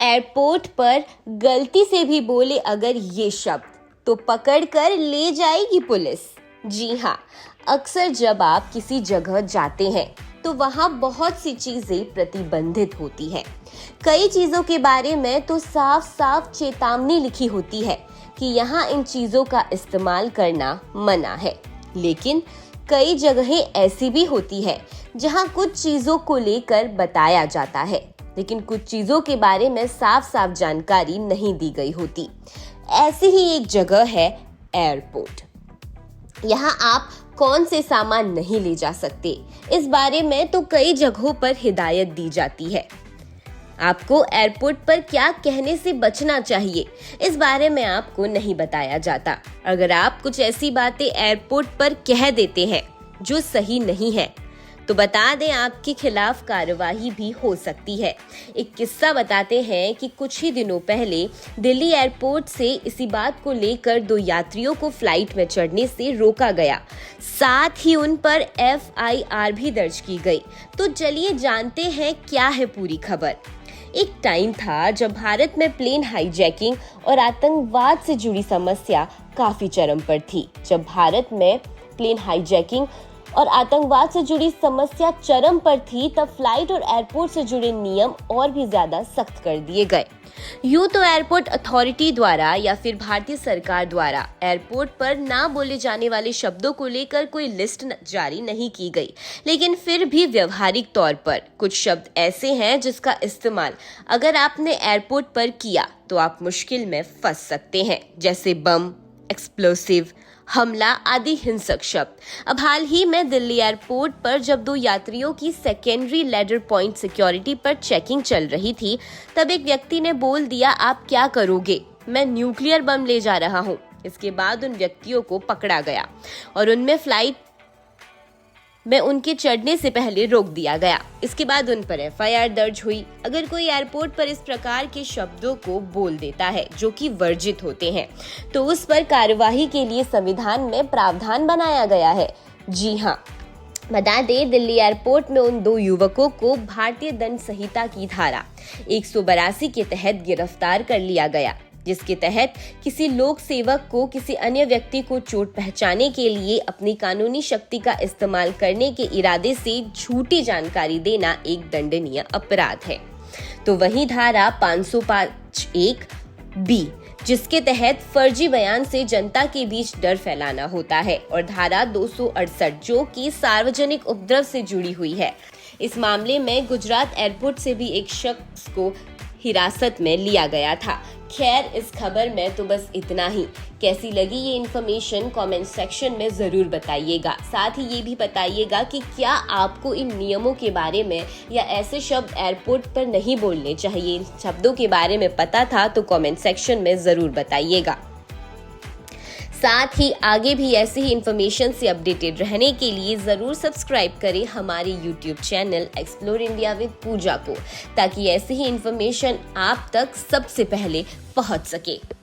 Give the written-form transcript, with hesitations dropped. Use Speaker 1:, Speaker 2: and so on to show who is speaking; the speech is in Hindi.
Speaker 1: एयरपोर्ट पर गलती से भी बोले अगर ये शब्द तो पकड़ कर ले जाएगी पुलिस। जी हाँ, अक्सर जब आप किसी जगह जाते हैं तो वहाँ बहुत सी चीजें प्रतिबंधित होती हैं। कई चीजों के बारे में तो साफ साफ चेतावनी लिखी होती है कि यहाँ इन चीजों का इस्तेमाल करना मना है। लेकिन कई जगहें ऐसी भी होती है जहाँ कुछ चीजों को लेकर बताया जाता है, लेकिन कुछ चीजों के बारे में साफ साफ जानकारी नहीं दी गई होती। ऐसी ही एक जगह है एयरपोर्ट। यहाँ आप कौन से सामान नहीं ले जा सकते, इस बारे में तो कई जगहों पर हिदायत दी जाती है। आपको एयरपोर्ट पर क्या कहने से बचना चाहिए, इस बारे में आपको नहीं बताया जाता। अगर आप कुछ ऐसी बातें एयरपोर्ट पर कह देते हैं जो सही नहीं है तो बता दें आपके खिलाफ कार्रवाई भी हो सकती है। एक किस्सा बताते हैं कि कुछ ही दिनों पहले दिल्ली एयरपोर्ट से इसी बात को लेकर 2 यात्रियों को फ्लाइट में चढ़ने से रोका गया, साथ ही उन पर FIR भी दर्ज की गई। तो चलिए जानते हैं क्या है पूरी खबर। एक टाइम था जब भारत में प्लेन हाईजैकिंग और आतंकवाद से जुड़ी समस्या काफी चरम पर थी। जब भारत में प्लेन हाईजैकिंग और आतंकवाद से जुड़ी समस्या चरम पर थी, तब फ्लाइट और एयरपोर्ट से जुड़े नियम और भी ज्यादा सख्त कर दिए गए। यूं तो एयरपोर्ट अथॉरिटी द्वारा या फिर भारतीय सरकार द्वारा एयरपोर्ट पर ना बोले जाने वाले शब्दों को लेकर कोई लिस्ट जारी नहीं की गई, लेकिन फिर भी व्यवहारिक तौर पर कुछ शब्द ऐसे हैं जिसका इस्तेमाल अगर आपने एयरपोर्ट पर किया तो आप मुश्किल में फंस सकते हैं, जैसे बम, एक्सप्लोसिव, हमला आदि हिंसक शब्द। अब हाल ही में दिल्ली एयरपोर्ट पर जब 2 यात्रियों की सेकेंडरी लैडर पॉइंट सिक्योरिटी पर चेकिंग चल रही थी, तब एक व्यक्ति ने बोल दिया, आप क्या करोगे, मैं न्यूक्लियर बम ले जा रहा हूँ। इसके बाद उन व्यक्तियों को पकड़ा गया और उनमें फ्लाइट में उनके चढ़ने से पहले रोक दिया गया। इसके बाद उन पर FIR दर्ज हुई। अगर कोई एयरपोर्ट पर इस प्रकार के शब्दों को बोल देता है जो कि वर्जित होते हैं, तो उस पर कार्यवाही के लिए संविधान में प्रावधान बनाया गया है। जी हाँ, बता दें, दिल्ली एयरपोर्ट में उन 2 युवकों को भारतीय दंड संहिता की धारा 182 के तहत गिरफ्तार कर लिया गया, जिसके तहत किसी लोक सेवक को किसी अन्य व्यक्ति को चोट पहुंचाने के लिए अपनी कानूनी शक्ति का इस्तेमाल करने के इरादे से झूठी जानकारी देना एक दंडनीय अपराध है। तो वहीं धारा 505(1)(b, जिसके तहत फर्जी बयान से जनता के बीच डर फैलाना होता है, और धारा 268 जो कि सार्वजनिक उपद्रव से जुड़ी हुई है। इस मामले में गुजरात एयरपोर्ट से भी एक शख्स को हिरासत में लिया गया था। खैर, इस खबर में तो बस इतना ही। कैसी लगी ये इन्फॉर्मेशन कमेंट सेक्शन में जरूर बताइएगा। साथ ही ये भी बताइएगा कि क्या आपको इन नियमों के बारे में या ऐसे शब्द एयरपोर्ट पर नहीं बोलने चाहिए, इन शब्दों के बारे में पता था तो कमेंट सेक्शन में जरूर बताइएगा। साथ ही आगे भी ऐसी ही इन्फॉर्मेशन से अपडेटेड रहने के लिए जरूर सब्सक्राइब करें हमारे YouTube channel explore India with Pooja को, ताकि ऐसी ही इन्फॉर्मेशन आप तक सबसे पहले पहुंच सके।